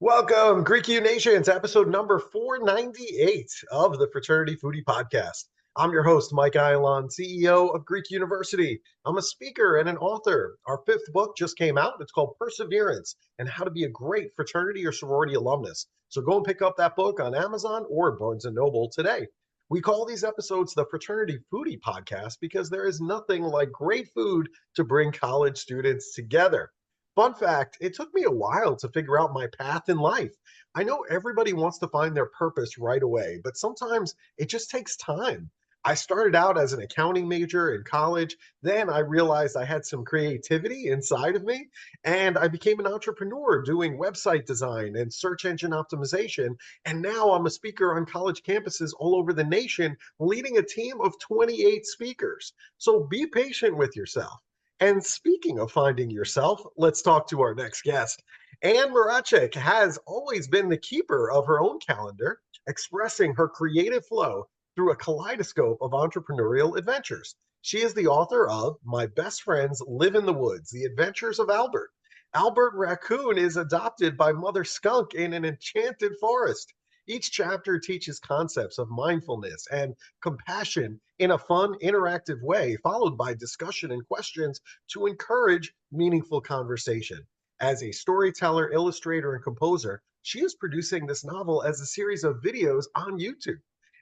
Welcome, Greek U Nation, to episode number 498 of the Fraternity Foodie Podcast. I'm your host, Mike Eilon, CEO of Greek University. I'm a speaker and an author. Our fifth book just came out. It's called Perseverance and How to Be a Great Fraternity or Sorority Alumnus. So go and pick up that book on Amazon or Barnes & Noble today. We call these episodes the Fraternity Foodie Podcast because there is nothing like great food to bring college students together. Fun fact, it took me a while to figure out my path in life. I know everybody wants to find their purpose right away, but sometimes it just takes time. I started out as an accounting major in college. Then I realized I had some creativity inside of me, and I became an entrepreneur doing website design and search engine optimization. And now I'm a speaker on college campuses all over the nation, leading a team of 28 speakers. So be patient with yourself. And speaking of finding yourself, let's talk to our next guest. Anne Mracek has always been the keeper of her own calendar, expressing her creative flow through a kaleidoscope of entrepreneurial adventures. She is the author of My Best Friends Live in the Woods, The Adventures of Albert. Albert Raccoon is adopted by Mother Skunk in an enchanted forest. Each chapter teaches concepts of mindfulness and compassion in a fun, interactive way, followed by discussion and questions to encourage meaningful conversation. As a storyteller, illustrator, and composer, she is producing this novel as a series of videos on YouTube.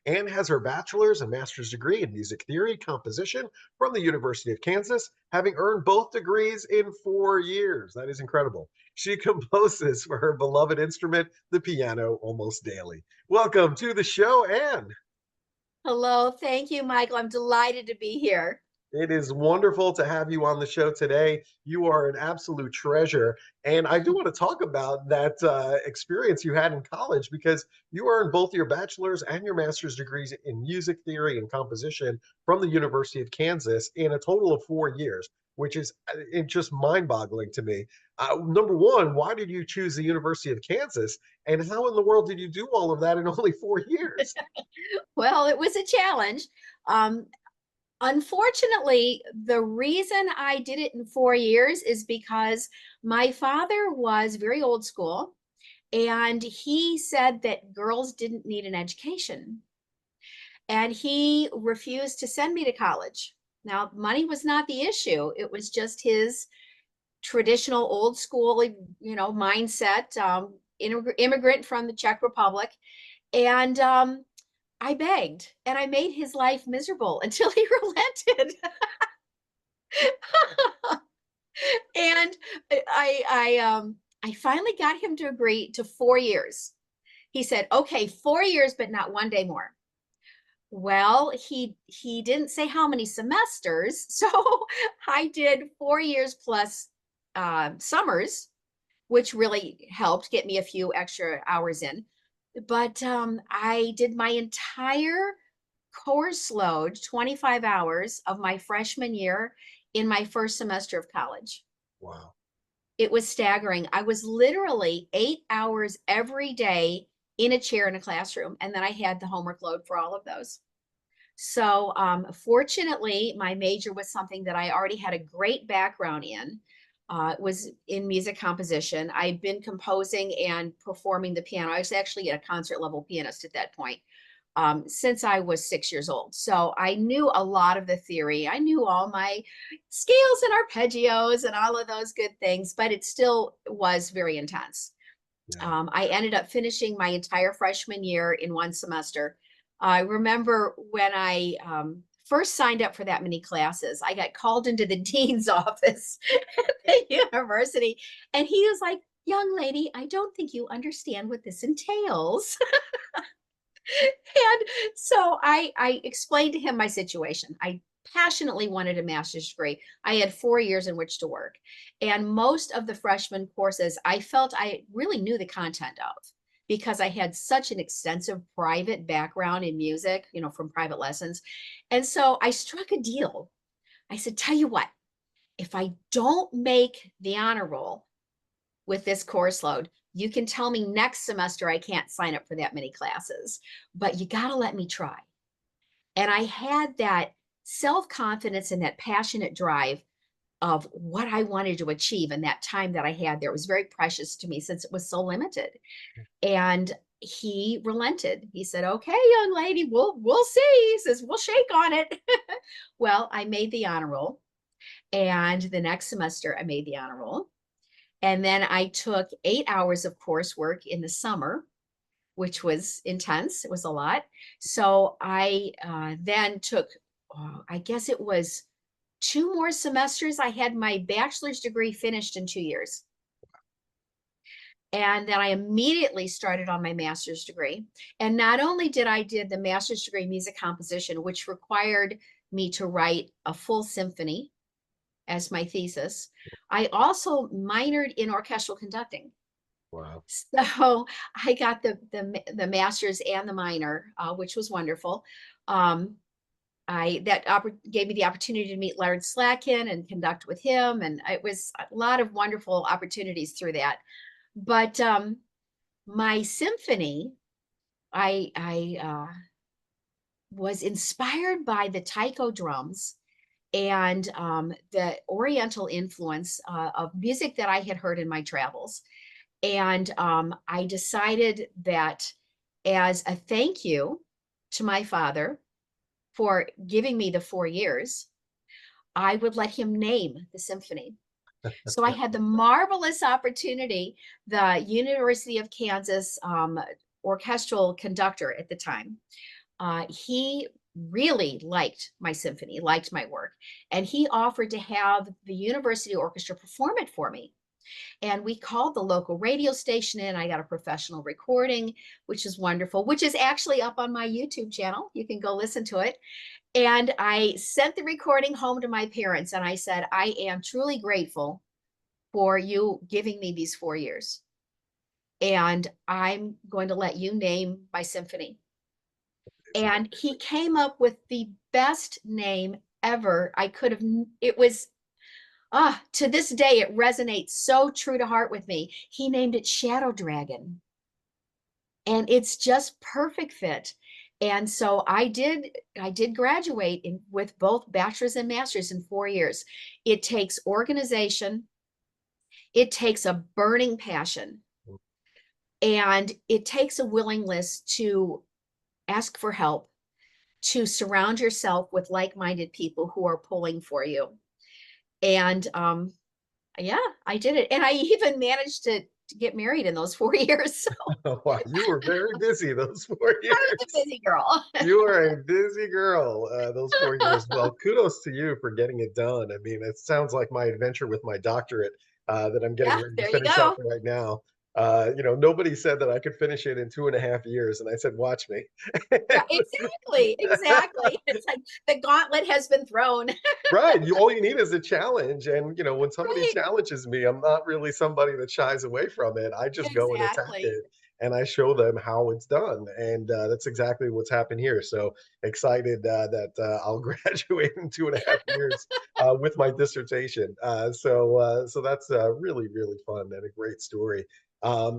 Anne has her bachelor's and master's degree in music theory composition from the University of Kansas, having earned both degrees in 4 years. That is incredible. She composes for her beloved instrument, the piano, almost daily. Welcome to the show, Anne. Hello. Thank you, Michael. I'm delighted to be here. It is wonderful to have you on the show today. You are an absolute treasure. And I do want to talk about that experience you had in college because you earned both your bachelor's and your master's degrees in music theory and composition from the University of Kansas in a total of 4 years, which is just mind-boggling to me. Number one, why did you choose the University of Kansas? And how in the world did you do all of that in only 4 years? Well, it was a challenge. Um, Unfortunately, the reason I did it in 4 years is because my father was very old school, and he said that girls didn't need an education. And he refused to send me to college. Now, money was not the issue. It was just his traditional old school, mindset, immigrant from the Czech Republic. And I begged and I made his life miserable until he relented. And I finally got him to agree to 4 years. He said, okay, 4 years, but not one day more. Well, he didn't say how many semesters. So I did 4 years plus summers, which really helped get me a few extra hours in. But I did my entire course load, 25 hours of my freshman year in my first semester of college. Wow. It was staggering. I was literally 8 hours every day in a chair in a classroom, and then I had the homework load for all of those. So fortunately, my major was something that I already had a great background in. Was in music composition. I'd been composing and performing the piano. I was actually a concert level pianist at that point since I was 6 years old. So I knew a lot of the theory. I knew all my scales and arpeggios and all of those good things, but it still was very intense. Yeah. I ended up finishing my entire freshman year in one semester. I remember when I first signed up for that many classes, I got called into the dean's office at the university, and he was like, young lady, I don't think you understand what this entails. And so I explained to him my situation. I passionately wanted a master's degree. I had 4 years in which to work. And most of the freshman courses, I felt I really knew the content of because I had such an extensive private background in music, from private lessons. And so I struck a deal. I said, tell you what, if I don't make the honor roll with this course load, You can tell me next semester I can't sign up for that many classes, but you got to let me try. And I had that self-confidence and that passionate drive of what I wanted to achieve in that time that I had there. It was very precious to me since it was so limited. And he relented. He said, "Okay, young lady, we'll see." He says, "We'll shake on it." Well, I made the honor roll. And the next semester I made the honor roll. And then I took 8 hours of coursework in the summer, which was intense. It was a lot. So I then took, I guess it was 2 more semesters. I had my bachelor's degree finished in 2 years. And then I immediately started on my master's degree. And not only did the master's degree in music composition, which required me to write a full symphony as my thesis, I also minored in orchestral conducting. Wow. So I got the master's and the minor, which was wonderful. Gave me the opportunity to meet Larry Slatkin and conduct with him, and it was a lot of wonderful opportunities through that. But my symphony, I was inspired by the taiko drums and the Oriental influence of music that I had heard in my travels. And I decided that as a thank you to my father for giving me the 4 years, I would let him name the symphony. So I had the marvelous opportunity, the University of Kansas orchestral conductor at the time, he really liked my symphony, liked my work, and he offered to have the university orchestra perform it for me. And we called the local radio station in. I got a professional recording, which is wonderful, which is actually up on my YouTube channel. You can go listen to it. And I sent the recording home to my parents and I said, "I am truly grateful for you giving me these 4 years. And I'm going to let you name my symphony." And he came up with the best name ever. It was, to this day, it resonates so true to heart with me. He named it Shadow Dragon. And it's just perfect fit. And so I did graduate with both bachelor's and master's in 4 years. It takes organization, it takes a burning passion, and it takes a willingness to ask for help, to surround yourself with like-minded people who are pulling for you. And yeah, I did it. And I even managed to get married in those 4 years. So Wow, you were very busy those 4 years. I was a busy girl. You were a busy girl those 4 years. Well, kudos to you for getting it done. I mean, it sounds like my adventure with my doctorate that I'm getting Yeah, ready to there you finish up go. right now. Nobody said that I could finish it in 2.5 years, and I said, "Watch me." Yeah, exactly. Exactly. It's like the gauntlet has been thrown. Right. All you need is a challenge. And, when somebody Right. challenges me, I'm not really somebody that shies away from it. I just go and attack Exactly. it and I show them how it's done. And that's exactly what's happened here. So excited that I'll graduate in 2.5 years with my dissertation. So that's really, really fun and a great story.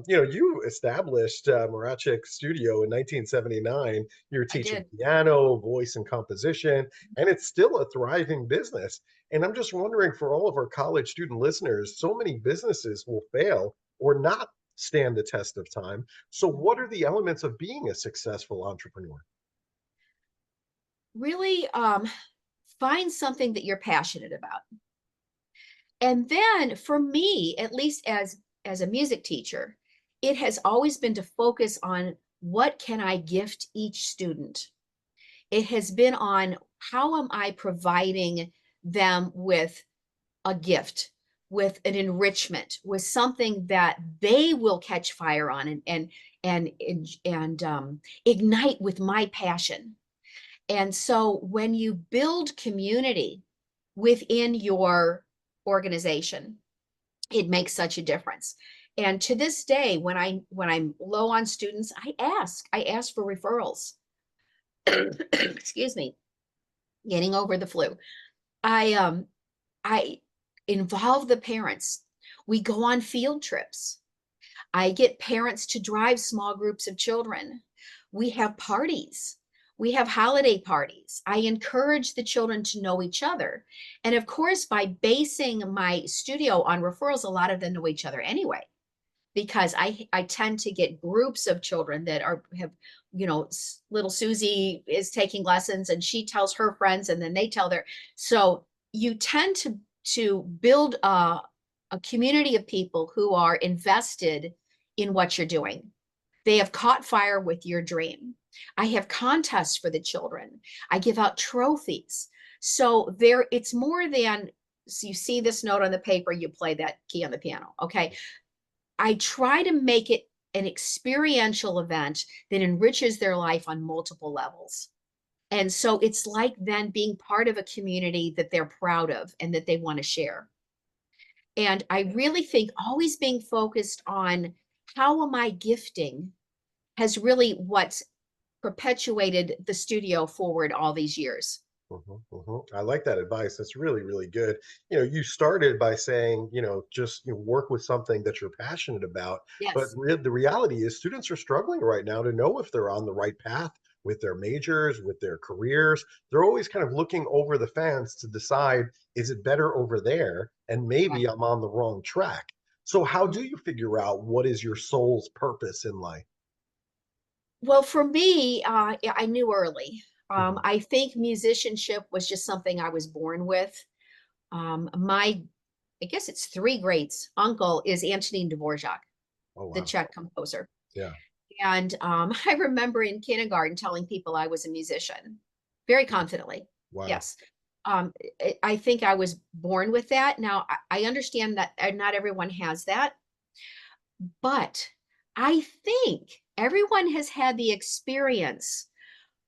You established Mracek Studio in 1979. You're I teaching did. piano, voice, and composition, and it's still a thriving business. And I'm just wondering, for all of our college student listeners, so many businesses will fail or not stand the test of time. So, what are the elements of being a successful entrepreneur? Really find something that you're passionate about. And then for me, at least as a music teacher, it has always been to focus on what can I gift each student. It has been on how am I providing them with a gift, with an enrichment, with something that they will catch fire on and ignite with my passion. And so when you build community within your organization, it makes such a difference. And to this day, when I'm low on students, I ask for referrals. Excuse me, getting over the flu. I involve the parents. We go on field trips. I get parents to drive small groups of children. We have parties. We have holiday parties. I encourage the children to know each other. And of course, by basing my studio on referrals, a lot of them know each other anyway, because I tend to get groups of children that have, little Susie is taking lessons and she tells her friends and then they tell their, so you tend to build a community of people who are invested in what you're doing. They have caught fire with your dream. I have contests for the children. I give out trophies. So it's more than, so you see this note on the paper, you play that key on the piano. Okay. I try to make it an experiential event that enriches their life on multiple levels. And so it's like then being part of a community that they're proud of and that they want to share. And I really think always being focused on how am I gifting has really what's perpetuated the studio forward all these years. I like that advice. That's really, really good. You started by saying, just work with something that you're passionate about. But Yes. the reality is, students are struggling right now to know if they're on the right path with their majors, with their careers. They're always kind of looking over the fence to decide, is it better over there? And maybe Right. I'm on the wrong track. So, how Mhm. do you figure out what is your soul's purpose in life? Well, for me, yeah, I knew early. Mhm. I think musicianship was just something I was born with. My, I guess it's three greats uncle is Antonin Dvorak, Oh, the wow. Czech composer. Yeah. And I remember in kindergarten telling people I was a musician very Yeah. confidently. Wow. Yes. I think I was born with that. Now, I understand that not everyone has that, but I think everyone has had the experience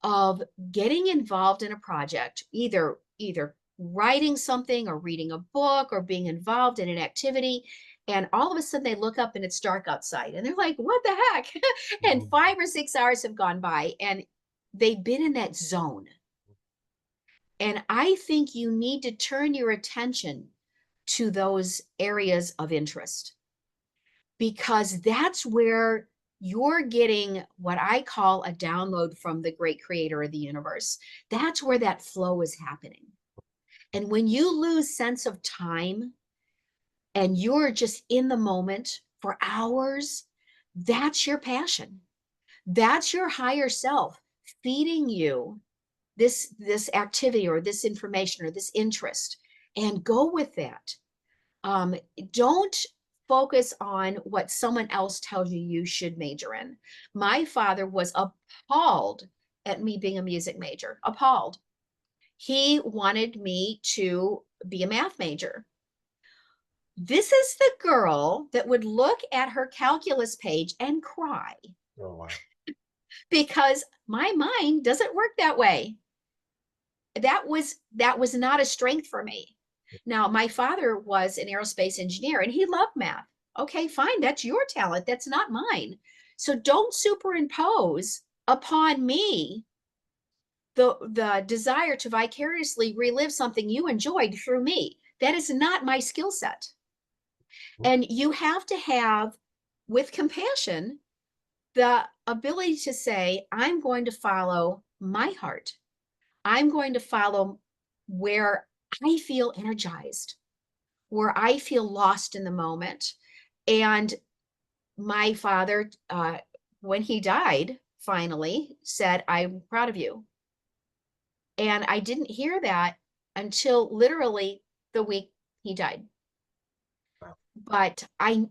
of getting involved in a project, either writing something or reading a book or being involved in an activity. And all of a sudden they look up and it's dark outside and they're like, what the heck? And Mhm. 5 or 6 hours have gone by and they've been in that zone. And I think you need to turn your attention to those areas of interest because that's where you're getting what I call a download from the great creator of the universe. That's where that flow is happening. And when you lose sense of time and you're just in the moment for hours, that's your passion. That's your higher self feeding you this activity or this information or this interest and go with that. Um, don't focus on what someone else tells you you should major in. My father was appalled at me being a music major, appalled. He wanted me to be a math major. This is the girl that would look at her calculus page and cry Oh, wow. because my mind doesn't work that way. That was not a strength for me. Now, my father was an aerospace engineer and he loved math. Okay, fine, that's your talent, that's not mine. So don't superimpose upon me the desire to vicariously relive something you enjoyed through me. That is not my skill set. And you have to have, with compassion, the ability to say, I'm going to follow my heart. I'm going to follow where I feel energized, where I feel lost in the moment. And my father, when he died, finally said, I'm proud of you. And I didn't hear that until literally the week he died. Wow. But I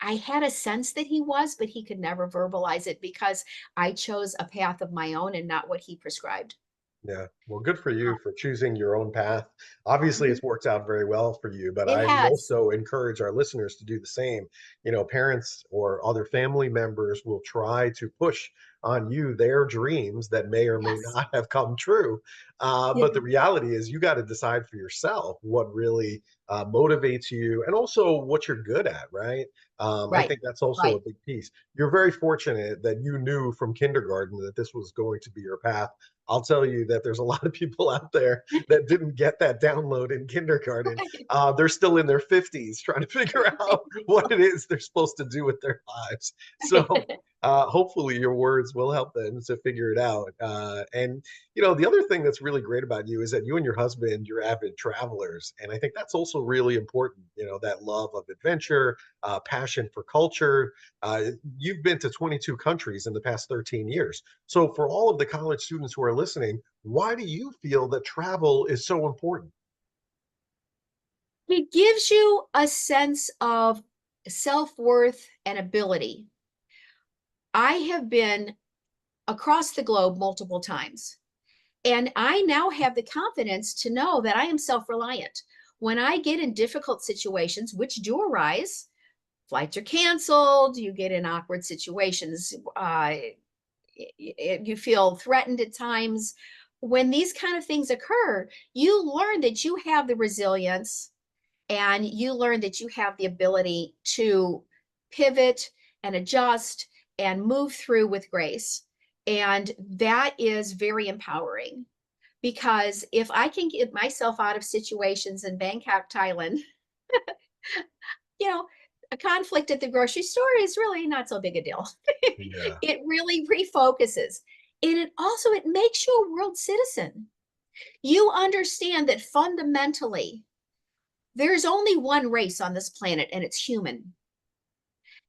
had a sense that he was, but he could never verbalize it because I chose a path of my own and not what he prescribed. Yeah. Well, good for you for choosing your own path. Obviously, Mhm. it's worked out very well for you, but It I has. also encourage our listeners to do the same. Parents or other family members will try to push on you their dreams that may or may Yes. not have come true. Yeah. But the reality is, you got to decide for yourself what really motivates you and also what you're good at, right? I Right. think that's also a Right. big piece. You're very fortunate that you knew from kindergarten that this was going to be your path. I'll tell you that there's a lot of people out there that didn't get that download in kindergarten. Right. They're still in their 50s trying to figure out what it is they're supposed to do with their lives. So hopefully your words will help them to figure it out. And the other thing that's really great about you is that you and your husband, you're avid travelers. And I think that's also really important, that love of adventure, passion for culture. You've been to 22 countries in the past 13 years. So for all of the college students who are listening, why do you feel that travel is so important? It gives you a sense of self-worth and ability. I have been across the globe multiple times, and I now have the confidence to know that I am self-reliant. When I get in difficult situations, which do arise, flights are canceled, you get in awkward situations, you feel threatened at times. When these kind of things occur, you learn that you have the resilience and you learn that you have the ability to pivot and adjust and move through with grace. And that is very empowering because if I can get myself out of situations in Bangkok, Thailand, you know, a conflict at the grocery store is really not so big a deal. Yeah. It really refocuses. And it makes you a world citizen. You understand that fundamentally there's only one race on this planet, and it's human.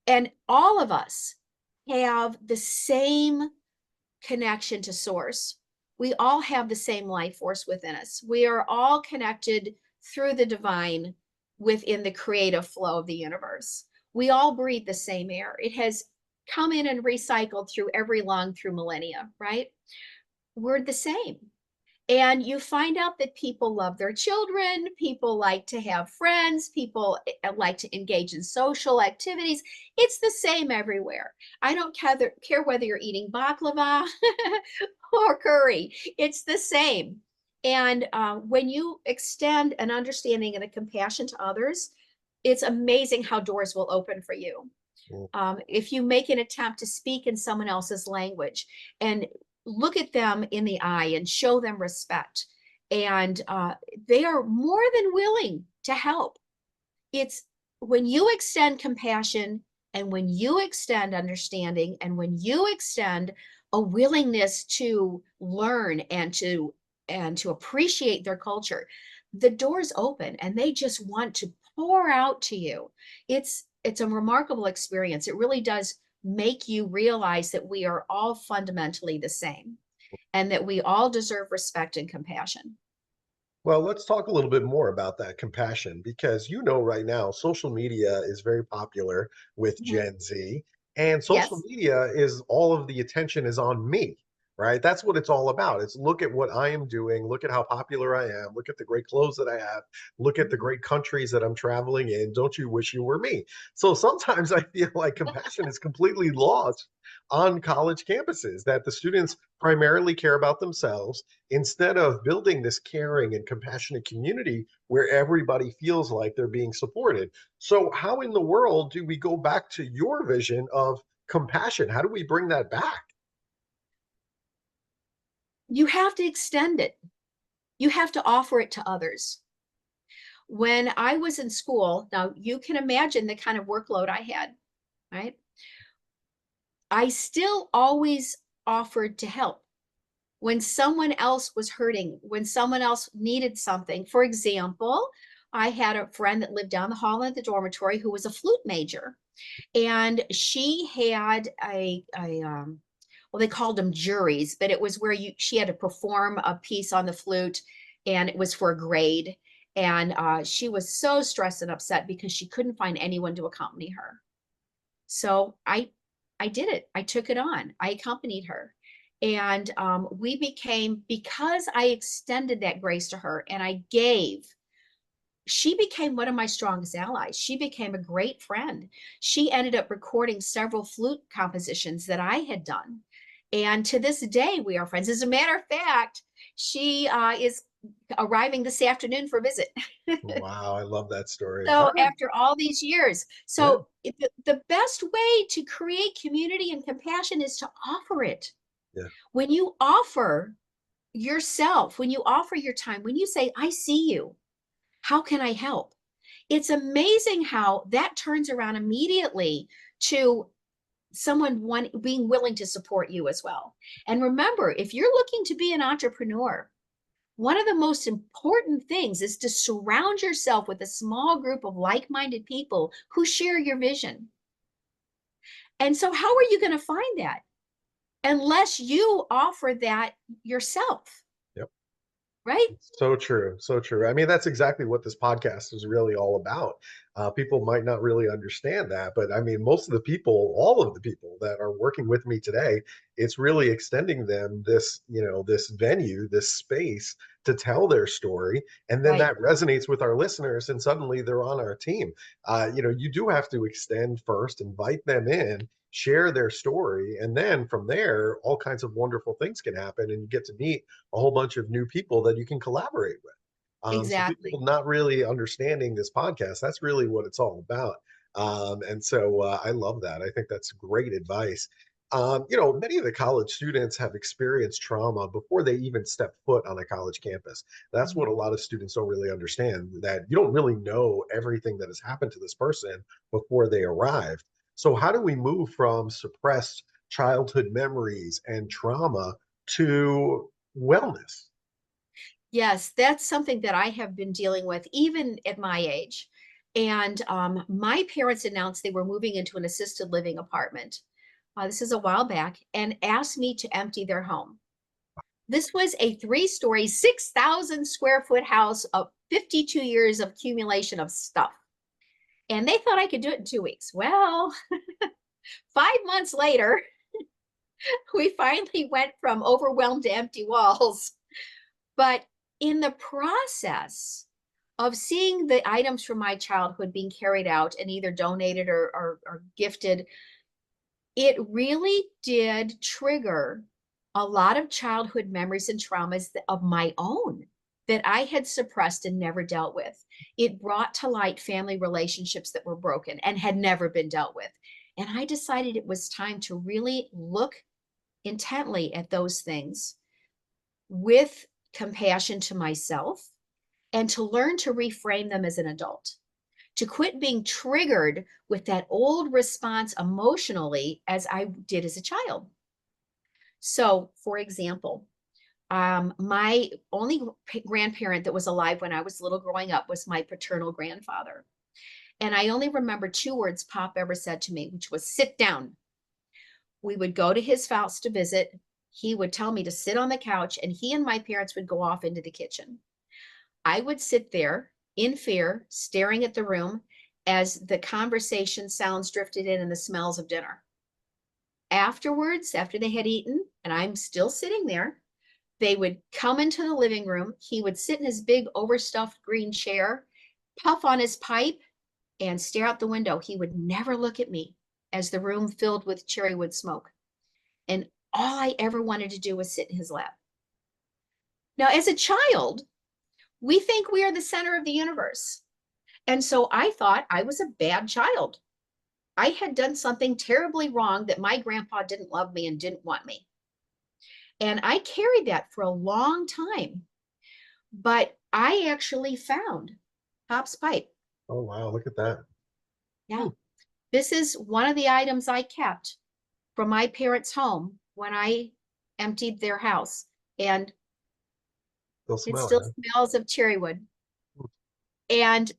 And all of us have the same connection to source. We all have the same life force within us. We are all connected through the divine within the creative flow of the universe. We all breathe the same air. It has come in and recycled through every lung through millennia, right? We're the same. And you find out that people love their children, people like to have friends, people like to engage in social activities. It's the same everywhere. I don't care whether you're eating baklava or curry, it's the same. And when you extend an understanding and a compassion to others, it's amazing how doors will open for you. If you make an attempt to speak in someone else's language and look at them in the eye and show them respect, and they are more than willing to help. It's when you extend compassion and when you extend understanding and when you extend a willingness to learn and to appreciate their culture, the doors open and they just want to pour out to you. It's a remarkable experience. It really does make you realize that we are all fundamentally the same and that we all deserve respect and compassion. Well, let's talk a little bit more about that compassion because right now social media is very popular with Mhm. Gen Z, and social Yes. media is all of the attention is on me, right? That's what it's all about. It's look at what I am doing, look at how popular I am, look at the great clothes that I have, look at the Mhm. great countries that I'm traveling in. Don't you wish you were me? So sometimes I feel like compassion is completely lost on college campuses, that the students primarily care about themselves instead of building this caring and compassionate community where everybody feels like they're being supported. So, how in the world do we go back to your vision of compassion? How do we bring that back? You have to extend it. You have to offer it to others. When I was in school, now you can imagine the kind of workload I had, right? I still always offered to help when someone else was hurting, when someone else needed something. For example, I had a friend that lived down the hall in the dormitory who was a flute major, and she had well, they called them juries, but it was where she had to perform a piece on the flute, and it was for a grade. And she was so stressed and upset because she couldn't find anyone to accompany her. So I did it. I took it on. I accompanied her. And we became, because I extended that grace to her and I gave, she became one of my strongest allies. She became a great friend. She ended up recording several flute compositions that I had done. And to this day, we are friends. As a matter of fact, she is arriving this afternoon for a visit. Wow, I love that story. All So right. after all these years, Yeah. so the best way to create community and compassion is to offer it. Yeah. When you offer yourself, when you offer your time, when you say, I see you, how can I help? It's amazing how that turns around immediately to someone being willing to support you as well. And remember, if you're looking to be an entrepreneur, one of the most important things is to surround yourself with a small group of like-minded people who share your vision. And so how are you going to find that unless you offer that yourself, Yep. right? So true. So true. I mean, that's exactly what this podcast is really all about. People might not really understand that, but I mean, most of the people, all of the people that are working with me today, it's really extending them this, this venue, this space to tell their story. And then Right. that resonates with our listeners, and suddenly they're on our team. You do have to extend first, invite them in, share their story. And then from there, all kinds of wonderful things can happen, and you get to meet a whole bunch of new people that you can collaborate with. So Exactly. people not really understanding this podcast, that's really what it's all about. And so I love that. I think that's great advice. Many of the college students have experienced trauma before they even step foot on a college campus. That's what a lot of students don't really understand, that you don't really know everything that has happened to this person before they arrived. So how do we move from suppressed childhood memories and trauma to wellness? Yes, that's something that I have been dealing with even at my age. And my parents announced they were moving into an assisted living apartment. This is a while back, and asked me to empty their home. This was a 3-story, 6,000 square foot house of 52 years of accumulation of stuff. And they thought I could do it in 2 weeks. Well, 5 months later, we finally went from overwhelmed to empty walls. But in the process of seeing the items from my childhood being carried out and either donated or gifted, it really did trigger a lot of childhood memories and traumas of my own that I had suppressed and never dealt with. It brought to light family relationships that were broken and had never been dealt with. And I decided it was time to really look intently at those things with compassion to myself and to learn to reframe them as an adult, to quit being triggered with that old response emotionally as I did as a child. So, for example, my only grandparent that was alive when I was little growing up was my paternal grandfather. And I only remember 2 words Pop ever said to me, which was sit down. We would go to his house to visit. He would tell me to sit on the couch, and he and my parents would go off into the kitchen. I would sit there in fear, staring at the room as the conversation sounds drifted in and the smells of dinner. Afterwards, after they had eaten, and I'm still sitting there, they would come into the living room. He would sit in his big overstuffed green chair, puff on his pipe, and stare out the window. He would never look at me as the room filled with cherrywood smoke. And all I ever wanted to do was sit in his lap. Now, as a child, we think we are the center of the universe. And so I thought I was a bad child. I had done something terribly wrong that my grandpa didn't love me and didn't want me. And I carried that for a long time. But I actually found Pop's pipe. Oh, wow. Look at that. Yeah. Hmm. This is one of the items I kept from my parents' home when I emptied their house. And They'll it smell it, still huh? smells of cherrywood. Hmm. And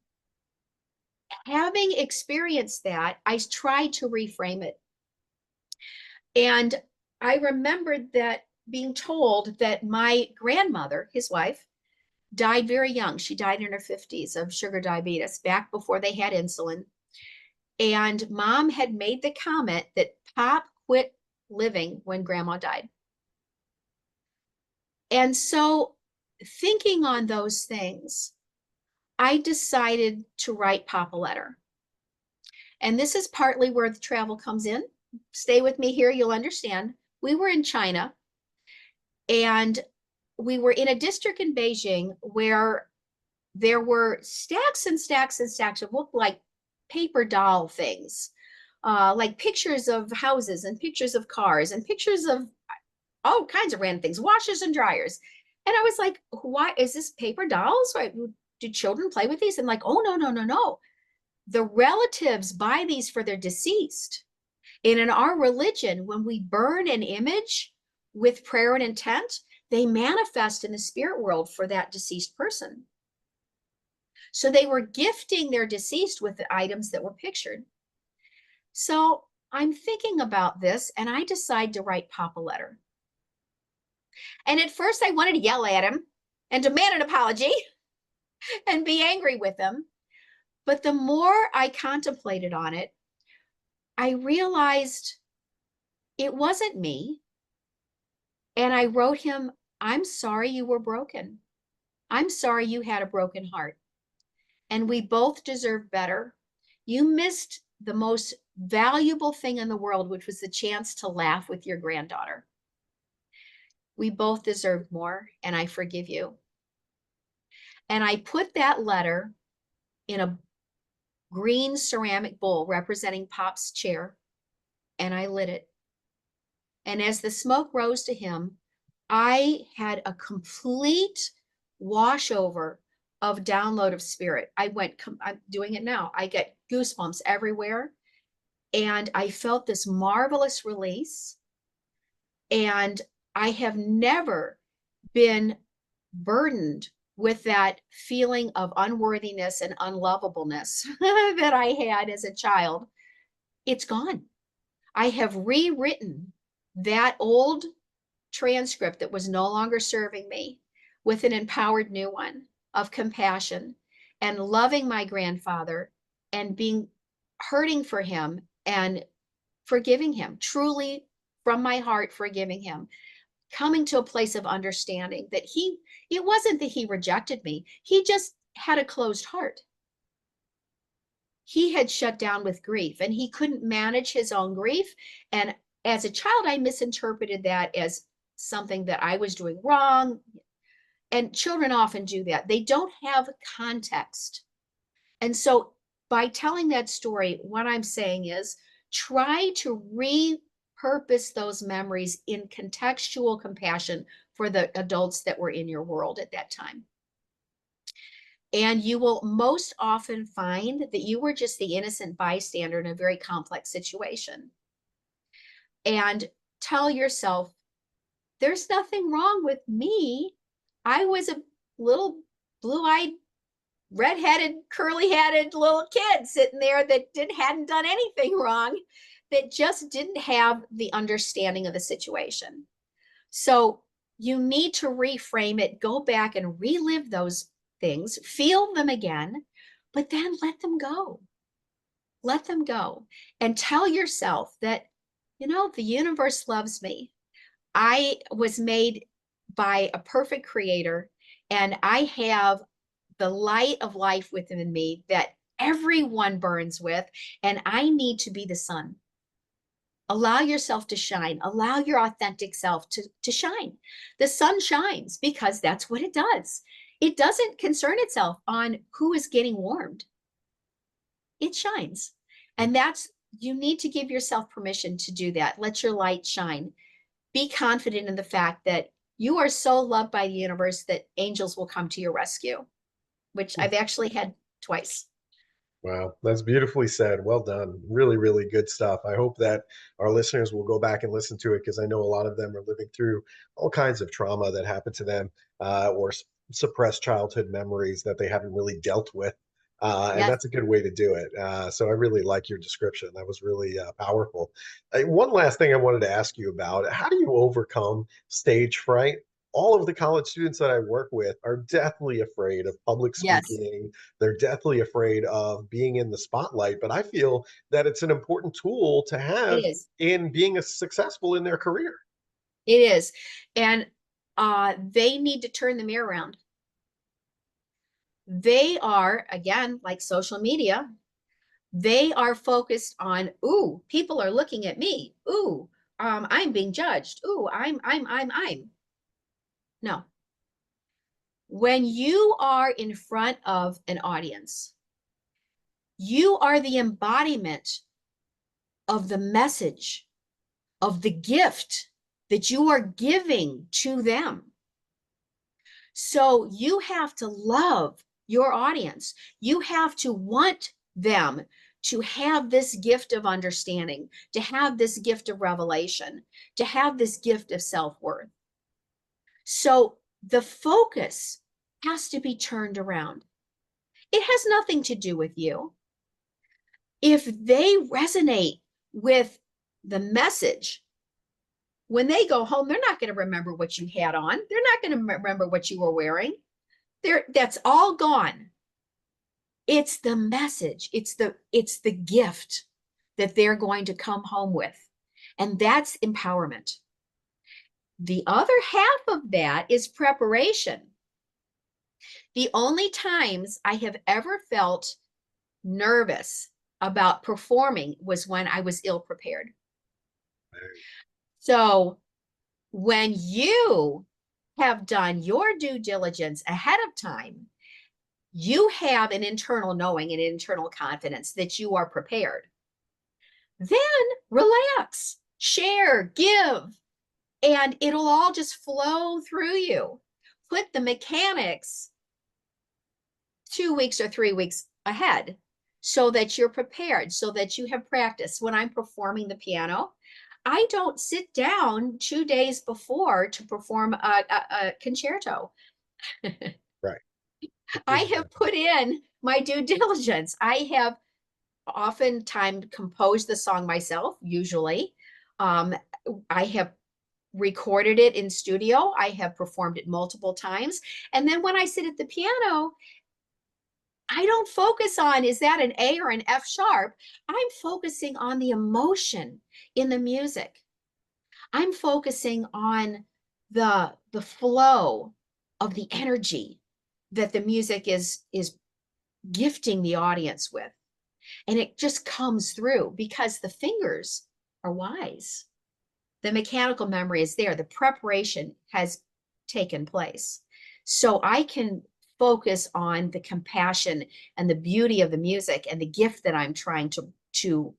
having experienced that, I tried to reframe it. And I remembered that being told that my grandmother, his wife, died very young. She died in her 50s of sugar diabetes back before they had insulin. And mom had made the comment that Pop quit living when grandma died. And so, thinking on those things, I decided to write Pop a letter. And this is partly where the travel comes in. Stay with me here, you'll understand. We were in China, and we were in a district in Beijing where there were stacks and stacks and stacks of look like paper doll things, like pictures of houses and pictures of cars and pictures of all kinds of random things, washers and dryers. And I was like, why is this paper dolls? Right? Do children play with these? And like, oh, no, no, no, no. The relatives buy these for their deceased. And in our religion, when we burn an image with prayer and intent, they manifest in the spirit world for that deceased person. So they were gifting their deceased with the items that were pictured. So I'm thinking about this, and I decide to write Pop a letter. And at first I wanted to yell at him and demand an apology and be angry with him. But the more I contemplated on it, I realized it wasn't me. And I wrote him, I'm sorry you were broken. I'm sorry you had a broken heart. And we both deserve better. You missed the most valuable thing in the world, which was the chance to laugh with your granddaughter. We both deserve more, and I forgive you. And I put that letter in a green ceramic bowl representing Pop's chair, and I lit it. And as the smoke rose to him, I had a complete washover of download of spirit. I'm doing it now. I get goosebumps everywhere. And I felt this marvelous release. And I have never been burdened with that feeling of unworthiness and unlovableness that I had as a child. It's gone. I have rewritten that old transcript that was no longer serving me with an empowered new one of compassion and loving my grandfather and being hurting for him and forgiving him, truly from my heart, forgiving him, coming to a place of understanding that it wasn't that he rejected me. He just had a closed heart. He had shut down with grief and he couldn't manage his own grief. And as a child, I misinterpreted that as something that I was doing wrong. And children often do that. They don't have context. And so by telling that story, what I'm saying is try to repurpose those memories in contextual compassion for the adults that were in your world at that time. And you will most often find that you were just the innocent bystander in a very complex situation. And tell yourself, there's nothing wrong with me. I was a little blue-eyed, red-headed, curly-headed little kid sitting there that hadn't done anything wrong, that just didn't have the understanding of the situation. So you need to reframe it, go back and relive those things, feel them again, but then let them go. Let them go and tell yourself that, the universe loves me. I was made by a perfect creator, and I have the light of life within me that everyone burns with, and I need to be the sun. Allow yourself to shine. Allow your authentic self to shine. The sun shines because that's what it does. It doesn't concern itself on who is getting warmed. It shines. And you need to give yourself permission to do that. Let your light shine. Be confident in the fact that you are so loved by the universe that angels will come to your rescue, which I've actually had twice. Wow, that's beautifully said. Well done. Really, really good stuff. I hope that our listeners will go back and listen to it because I know a lot of them are living through all kinds of trauma that happened to them or suppressed childhood memories that they haven't really dealt with. And Yes. that's a good way to do it. So I really like your description. That was really powerful. One last thing I wanted to ask you about, how do you overcome stage fright? All of the college students that I work with are deathly afraid of public Yes, speaking. They're deathly afraid of being in the spotlight, but I feel that it's an important tool to it have is. in being successful in their career. It is. And they need to turn the mirror around. They are, again, like social media, they are focused on, ooh, people are looking at me. Ooh, I'm being judged. Ooh, I'm. No. When you are in front of an audience, you are the embodiment of the message, of the gift that you are giving to them. So you have to love your audience. You have to want them to have this gift of understanding, to have this gift of revelation, to have this gift of self-worth. So the focus has to be turned around. It has nothing to do with you. If they resonate with the message, when they go home, they're not going to remember what you had on. They're not going to remember what you were wearing. That's all gone. It's the message. It's the gift that they're going to come home with. And that's empowerment. The other half of that is preparation. The only times I have ever felt nervous about performing was when I was ill prepared. So when you have done your due diligence ahead of time, you have an internal knowing and internal confidence that you are prepared. Then relax, share, give, and it'll all just flow through you. Put the mechanics 2 weeks or 3 weeks ahead so that you're prepared, so that you have practice. When I'm performing the piano, I don't sit down 2 days before to perform a concerto. Right. I have put in my due diligence. I have oftentimes composed the song myself, usually. I have recorded it in studio. I have performed it multiple times. And then when I sit at the piano, I don't focus on, is that an A or an F sharp? I'm focusing on the emotion in the music. I'm focusing on the flow of the energy that the music is gifting the audience with. And it just comes through because the fingers are wise. The mechanical memory is there. The preparation has taken place. So I can focus on the compassion and the beauty of the music and the gift that I'm trying to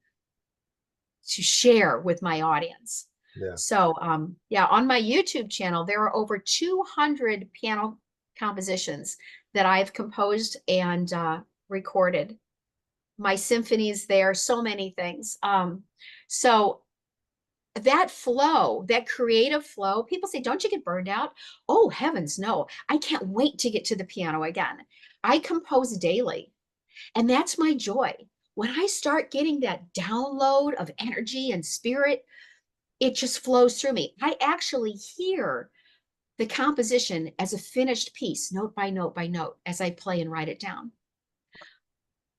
share with my audience. Yeah. So yeah, on my YouTube channel, there are over 200 piano compositions that I've composed and recorded. My symphonies there, so many things. So that flow, that creative flow, people say, don't you get burned out? Oh, heavens, no. I can't wait to get to the piano again. I compose daily, and that's my joy. When I start getting that download of energy and spirit, it just flows through me. I actually hear the composition as a finished piece, note by note by note, as I play and write it down.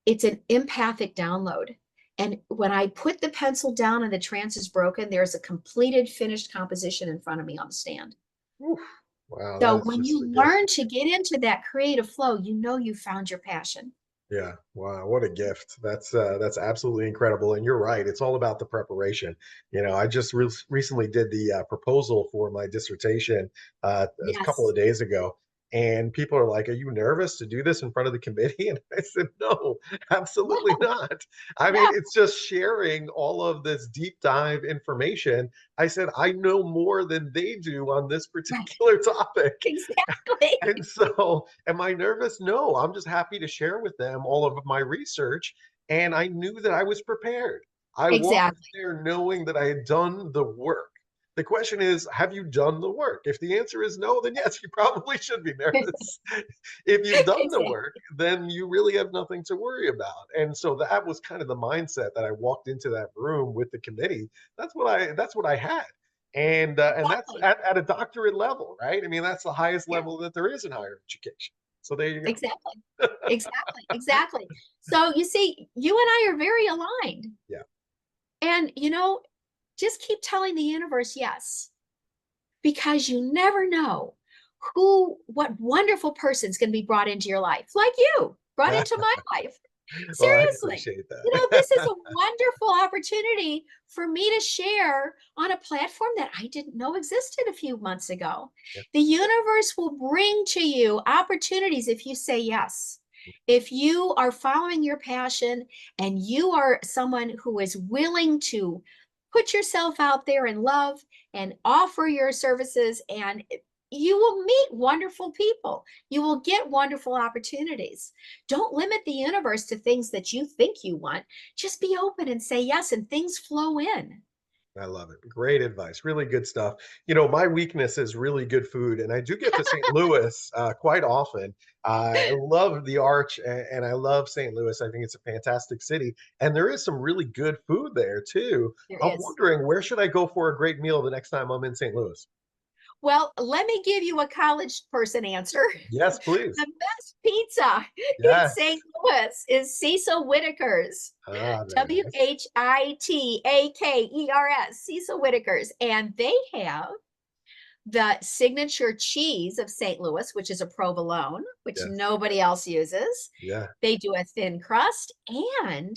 It's an empathic download. And when I put the pencil down and the trance is broken, there's a completed, finished composition in front of me on the stand. Oof. Wow, So that is when just a you gift. learn to get into that creative flow, you know you found your passion. Yeah, wow, what a gift. That's absolutely incredible. And you're right, it's all about the preparation. I just recently did the proposal for my dissertation a couple Yes. of days ago. And people are like, "Are you nervous to do this in front of the committee?" And I said, "No, absolutely No, not." I mean, no, it's just sharing all of this deep dive information. I said, "I know more than they do on this right. particular topic." Exactly. And so, am I nervous? No, I'm just happy to share with them all of my research. And I knew that I was prepared. I walked Exactly. there knowing that I had done the work. The question is, have you done the work? If the answer is no, then yes, you probably should be nervous. If you've done the Exactly. work, then you really have nothing to worry about. And so that was kind of the mindset that I walked into that room with the committee. That's what I had. And that's Exactly. at a doctorate level, right? I mean, that's the highest Yeah, level that there is in higher education. So there you go. exactly. Exactly. Exactly. So you see, you and I are very aligned. Yeah. And, just keep telling the universe yes, because you never know what wonderful person's going to be brought into your life, like you brought into my life. Well, I Seriously, appreciate that. this is a wonderful opportunity for me to share on a platform that I didn't know existed a few months ago. Yeah. The universe will bring to you opportunities if you say yes. If you are following your passion and you are someone who is willing to put yourself out there in love and offer your services, and you will meet wonderful people. You will get wonderful opportunities. Don't limit the universe to things that you think you want. Just be open and say yes, and things flow in. I love it. Great advice. Really good stuff. My weakness is really good food, and I do get to St. Louis quite often. I love the Arch, and I love St. Louis. I think it's a fantastic city, and there is some really good food there too. There I'm is. wondering, where should I go for a great meal the next time I'm in St. Louis? Well, let me give you a college person answer. Yes, please. The best pizza in Yes. St. Louis is Cecil Whitaker's. Ah, very nice. Whitakers, Cecil Whitaker's. And they have the signature cheese of St. Louis, which is a provolone, which Yes. nobody else uses. Yeah. They do a thin crust, and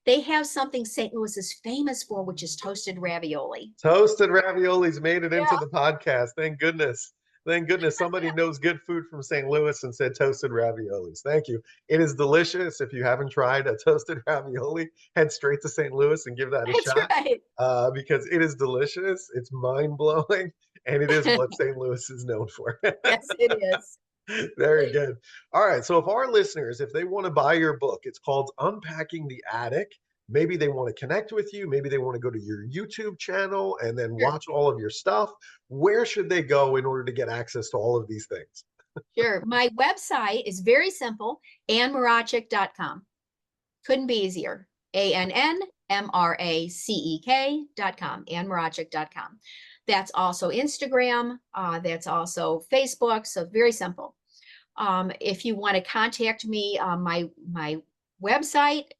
they have something St. Louis is famous for, which is toasted ravioli. Toasted raviolis made it into Yeah, the podcast. Thank goodness. Thank goodness somebody knows good food from St. Louis and said toasted raviolis. Thank you. It is delicious. If you haven't tried a toasted ravioli, head straight to St. Louis and give that a that's shot right. because it is delicious. It's mind blowing, and it is what St. Louis is known for. Yes, it is. Very good. All right. So, if our listeners, if they want to buy your book, it's called Unpacking the Attic. Maybe they want to connect with you. Maybe they want to go to your YouTube channel and then Sure. watch all of your stuff. Where should they go in order to get access to all of these things? Sure. My website is very simple, annmracek.com. Couldn't be easier. ANNMRACEK.com, annmracek.com. That's also Instagram. That's also Facebook. So very simple. If you want to contact me, my website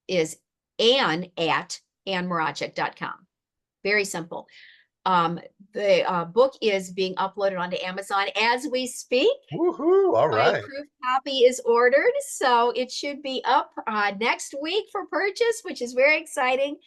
is ann@annmracek.com. Very simple. The book is being uploaded onto Amazon as we speak. Woohoo! All My right. proof copy is ordered, so it should be up next week for purchase, which is very exciting.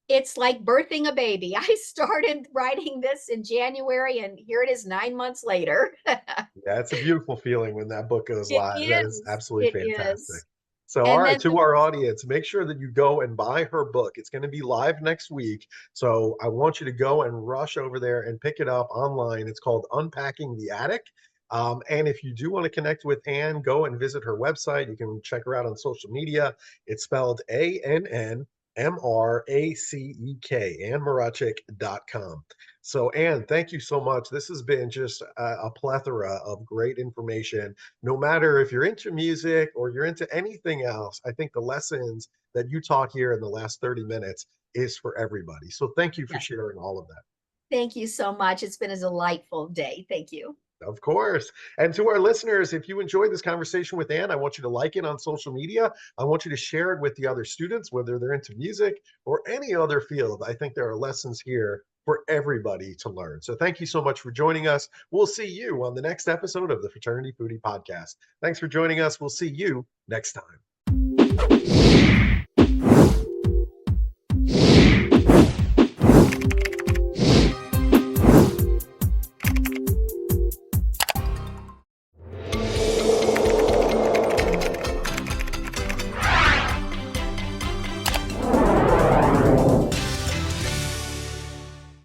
It's like birthing a baby. I started writing this in January, and here it is 9 months later. Yeah, it's a beautiful feeling when that book goes It live. That is is. absolutely It fantastic. is. So, all And right, then to our audience, make sure that you go and buy her book. It's going to be live next week. So, I want you to go and rush over there and pick it up online. It's called Unpacking the Attic. And if you do want to connect with Anne, go and visit her website. You can check her out on social media. It's spelled ANNMRACEK, AnneMracek.com. So, Anne, thank you so much. This has been just a plethora of great information. No matter if you're into music or you're into anything else, I think the lessons that you taught here in the last 30 minutes is for everybody. So, thank you for yes, sharing all of that. thank you so much. It's been a delightful day. Thank you. Of course. And to our listeners, if you enjoyed this conversation with Anne, I want you to like it on social media. I want you to share it with the other students, whether they're into music or any other field. I think there are lessons here for everybody to learn. So thank you so much for joining us. We'll see you on the next episode of the Fraternity Foodie Podcast. Thanks for joining us. We'll see you next time.